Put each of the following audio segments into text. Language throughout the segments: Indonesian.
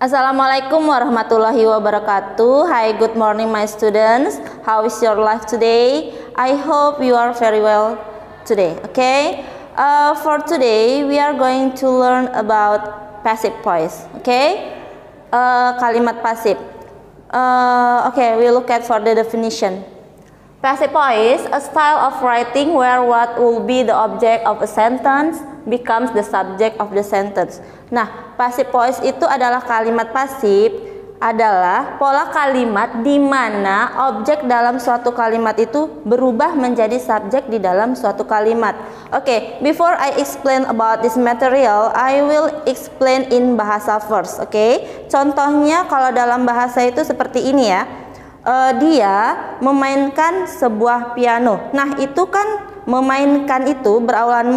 Assalamualaikum warahmatullahi wabarakatuh. Hi, good morning my students. How is your life today? I hope you are very well today. Okay. For today we are going to learn about passive voice. Okay. Kalimat pasif. Okay, we look at for the definition. Passive voice, a style of writing where what will be the object of a sentence becomes the subject of the sentence. Nah, passive voice itu adalah kalimat pasif, adalah pola kalimat di mana objek dalam suatu kalimat itu berubah menjadi subjek di dalam suatu kalimat. Okay, before I explain about this material, I will explain in bahasa first. Okay, contohnya kalau dalam bahasa itu seperti ini ya. Dia memainkan sebuah piano. Nah, itu kan memainkan itu berawalan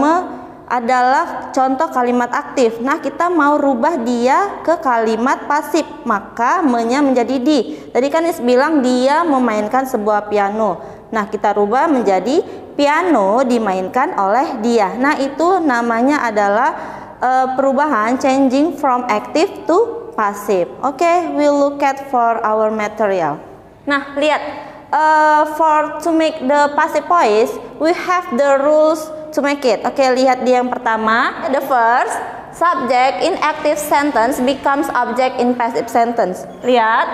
adalah contoh kalimat aktif. Nah, kita mau rubah dia ke kalimat pasif, maka nya menjadi di. Tadi kan bilang dia memainkan sebuah piano. Nah, kita rubah menjadi piano dimainkan oleh dia. Nah, itu namanya adalah perubahan changing from active to passive. Okay, we'll look at for our material. Nah, lihat, to make the passive voice, we have the rules to make it. Oke, lihat di yang pertama, the first subject in active sentence becomes object in passive sentence. Lihat,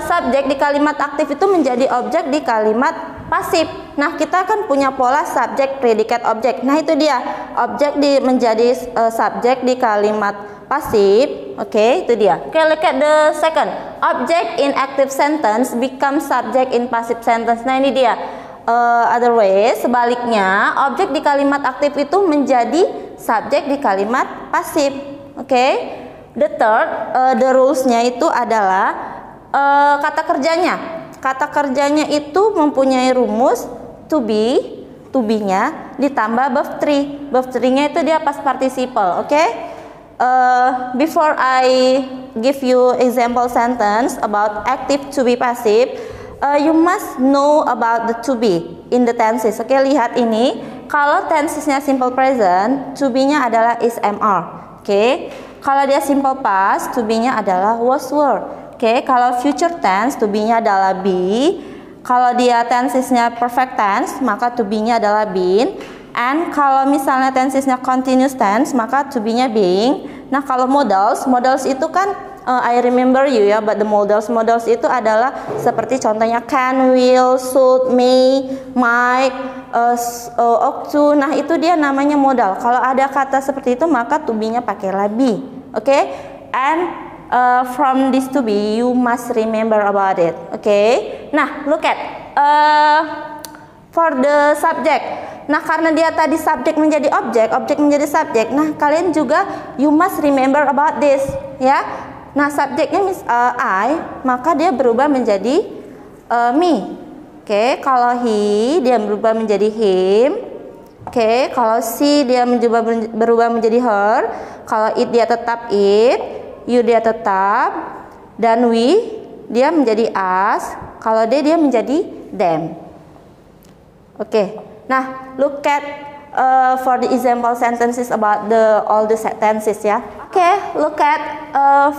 subjek di kalimat aktif itu menjadi objek di kalimat pasif. Nah, kita kan punya pola subjek, predikat, objek. Nah, itu dia, objek menjadi subjek di kalimat pasif. Oke, itu dia. Oke, look at the second. Object in active sentence becomes subject in passive sentence. Nah, ini dia. Other way, sebaliknya, objek di kalimat aktif itu menjadi subjek di kalimat pasif. Oke. The third, the rules-nya itu adalah kata kerjanya. Kata kerjanya itu mempunyai rumus to be-nya ditambah verb 3. Verb 3-nya itu dia past participle. Oke. Before I give you example sentence about active to be passive, you must know about the to be in the tenses. Oke, lihat ini. Kalau tensesnya simple present, to be-nya adalah is, am, are. Oke. Kalau dia simple past, to be-nya adalah was, were. Oke. Kalau future tense, to be-nya adalah be. Kalau dia tensesnya perfect tense, maka to be-nya adalah been. And kalau misalnya tensesnya continuous tense, maka to be-nya being. Nah, kalau modals itu kan I remember you ya, but the modals itu adalah seperti contohnya can, will, should, may, might, ought to. Nah, itu dia namanya modal. Kalau ada kata seperti itu, maka to be-nya pakailah be. Oke? And from this to be, you must remember about it. Oke? Nah, look at for the subject. Nah, karena dia tadi subjek menjadi objek menjadi subjek. Nah, kalian juga you must remember about this, ya. Nah, subjeknya I, maka dia berubah menjadi me. Oke, kalau he dia berubah menjadi him. Oke, kalau she dia berubah menjadi her. Kalau it dia tetap it, you dia tetap, dan we dia menjadi us. Kalau dia menjadi them. Oke. Nah, look at for the example sentences about all the tenses ya. Oke, look at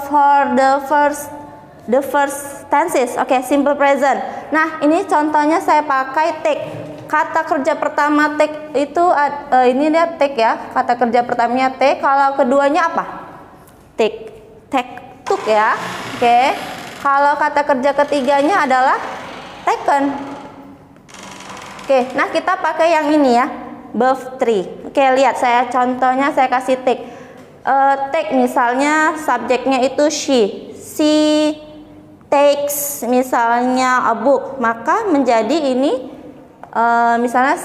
for the first tenses. Oke, simple present. Nah, ini contohnya saya pakai take. Kata kerja pertama take itu ini dia take ya. Kata kerja pertamanya take. Kalau keduanya apa? Take, took ya. Oke. Kalau kata kerja ketiganya adalah taken. Oke, nah kita pakai yang ini ya, verb 3. Oke, lihat saya contohnya saya kasih take. Take misalnya subjeknya itu she takes misalnya a book, maka menjadi ini misalnya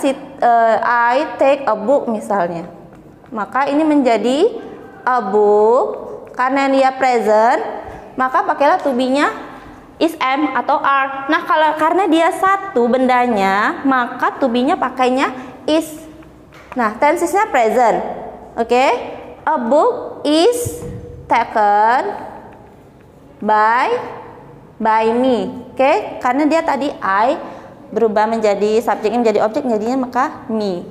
I take a book misalnya, maka ini menjadi a book. Karena dia present, maka pakailah to be-nya is, am, atau are. Nah, karena dia satu bendanya, maka to be-nya pakainya is. Nah, tensesnya present. Oke. A book is taken by me. Oke. Karena dia tadi I berubah menjadi subjeknya menjadi objek, jadinya maka me.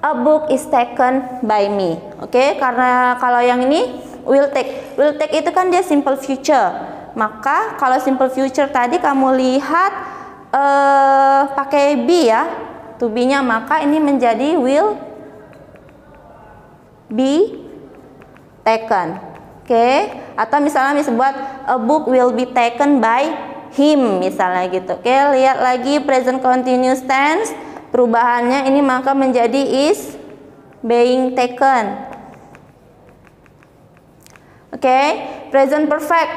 A book is taken by me. Oke, karena kalau yang ini will take. Will take itu kan dia simple future. Maka kalau simple future tadi kamu lihat pakai be ya, to be-nya, maka ini menjadi will be taken. Oke, atau misalnya buat a book will be taken by him misalnya gitu. Oke, lihat lagi present continuous tense. Perubahannya ini maka menjadi is being taken. Oke, present perfect.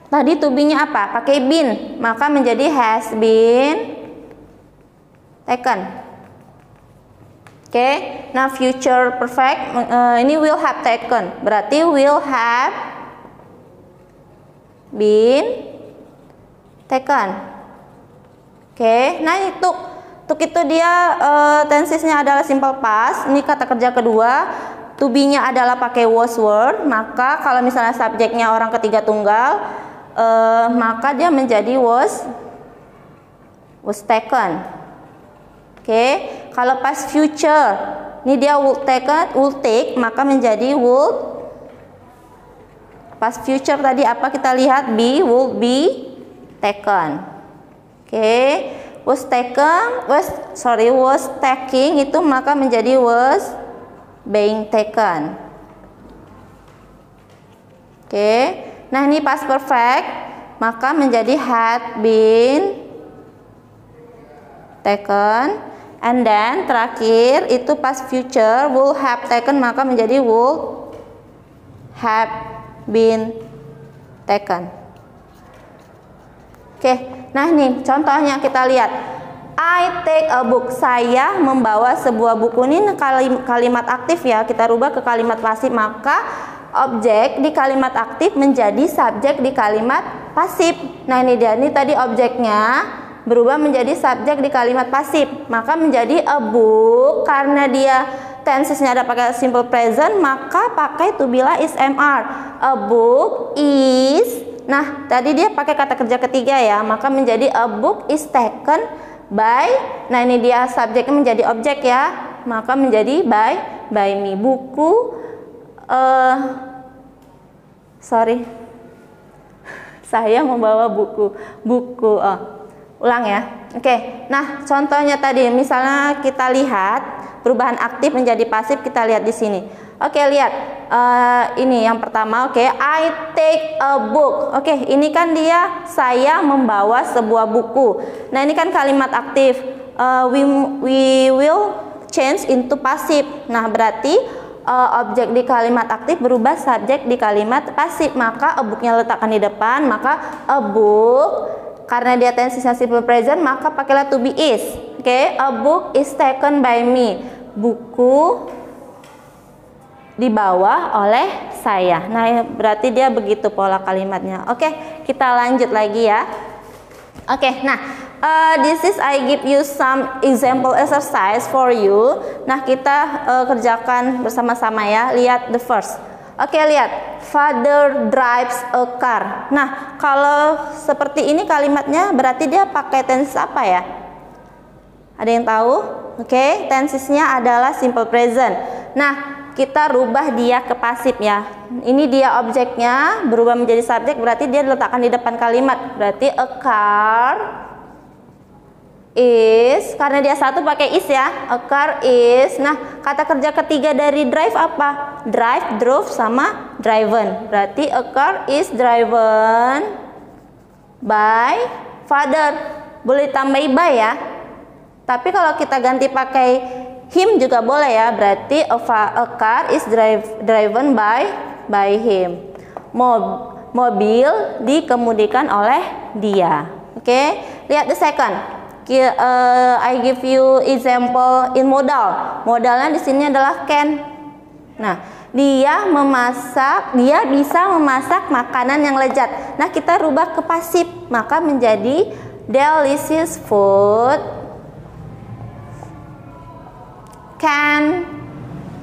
Tadi to be-nya apa? Pakai been, maka menjadi has been taken. Oke, nah future perfect ini will have taken. Berarti will have been taken. Oke, nah itu dia tensesnya adalah simple past. Ini kata kerja kedua. To be-nya adalah pakai was word. Maka kalau misalnya subjeknya orang ketiga tunggal, maka dia menjadi was taken. Oke, kalau past future, ini dia will take, maka menjadi would. Past future tadi apa kita lihat? Will be taken. Oke, was taking itu maka menjadi was being taken. Oke, nah ini past perfect maka menjadi had been taken. And then terakhir itu past future will have taken maka menjadi would have been taken. Oke, nah ini contohnya kita lihat. I take a book. Saya membawa sebuah buku. Ini kalimat aktif ya. Kita rubah ke kalimat pasif. Maka objek di kalimat aktif menjadi subjek di kalimat pasif. Nah ini dia. Ini tadi objeknya berubah menjadi subjek di kalimat pasif. Maka menjadi a book. Karena dia tensesnya ada pakai simple present, maka pakai to be lah is mr. A book is. Nah tadi dia pakai kata kerja ketiga ya. Maka menjadi a book is taken by. Nah ini dia subjeknya menjadi objek ya, maka menjadi by me. Buku saya membawa buku. Ulang ya. Oke, nah contohnya tadi misalnya kita lihat perubahan aktif menjadi pasif, kita lihat di sini. Oke, lihat ini yang pertama. Oke, I take a book. Oke, ini kan dia saya membawa sebuah buku. Nah ini kan kalimat aktif. We will change into pasif. Nah berarti objek di kalimat aktif berubah subjek di kalimat pasif. Maka a book-nya letakkan di depan. Maka a book, karena dia tensesnya simple present, maka pakailah to be is. Oke, a book is taken by me. Buku dibawa oleh saya. Nah berarti dia begitu pola kalimatnya. Oke, kita lanjut lagi ya. Oke, nah this is I give you some example exercise for you. Nah kita kerjakan bersama-sama ya. Lihat the first. Oke, lihat. Father drives a car. Nah kalau seperti ini kalimatnya berarti dia pakai tenses apa ya? Ada yang tahu? Oke, tensesnya adalah simple present. Nah kita rubah dia ke pasif ya. Ini dia objeknya berubah menjadi subjek, berarti dia diletakkan di depan kalimat. Berarti a car is, karena dia satu pakai is ya. A car is. Nah kata kerja ketiga dari drive apa? Drive, drove sama driven. Berarti a car is driven by father. Boleh tambah by ya. Tapi kalau kita ganti pakai him juga boleh ya. Berarti a car is driven by him. Mobil dikemudikan oleh dia. Oke, lihat the second. I give you example in modal. Modalnya di sini adalah can. Nah, dia bisa memasak makanan yang lezat. Nah, kita rubah ke pasif, maka menjadi delicious food can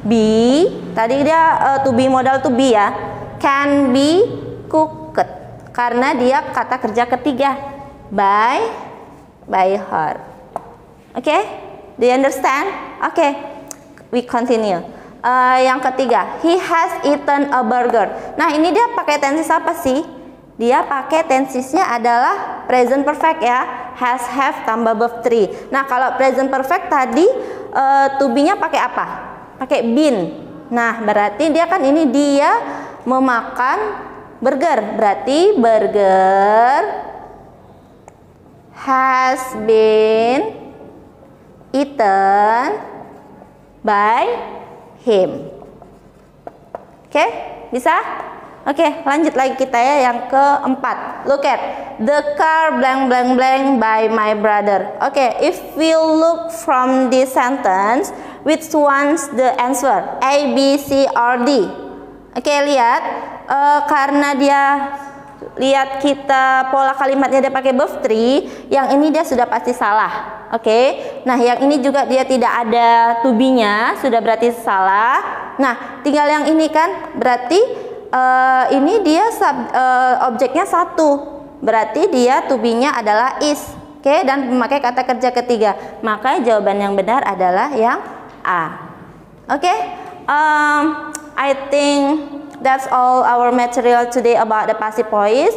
be. Tadi dia to be modal to be ya. Can be cooked. Karena dia kata kerja ketiga by her. Okay? Do you understand? Okay, we continue. Yang ketiga, he has eaten a burger. Nah, ini dia pakai tenses apa sih? Dia pakai tensesnya adalah present perfect ya. Has, have tambah verb 3. Nah, kalau present perfect tadi to be-nya pakai apa? Pakai been. Nah, berarti dia kan ini dia memakan burger. Berarti burger has been eaten by him. Oke, bisa? Oke, lanjut lagi kita ya yang keempat. Look at the car blank blank blank by my brother. Oke, if we look from this sentence, which one's the answer? A, B, C, or D? Oke, lihat karena dia lihat kita pola kalimatnya dia pakai verb 3, yang ini dia sudah pasti salah. Oke. Nah, yang ini juga dia tidak ada to be-nya, sudah berarti salah. Nah, tinggal yang ini kan berarti ini dia objeknya satu, berarti dia to be-nya adalah is. Oke, dan memakai kata kerja ketiga, maka jawaban yang benar adalah yang A. Oke, I think that's all our material today about the passive voice.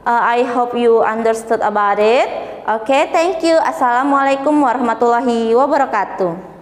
I hope you understood about it. Okay, thank you. Assalamualaikum warahmatullahi wabarakatuh.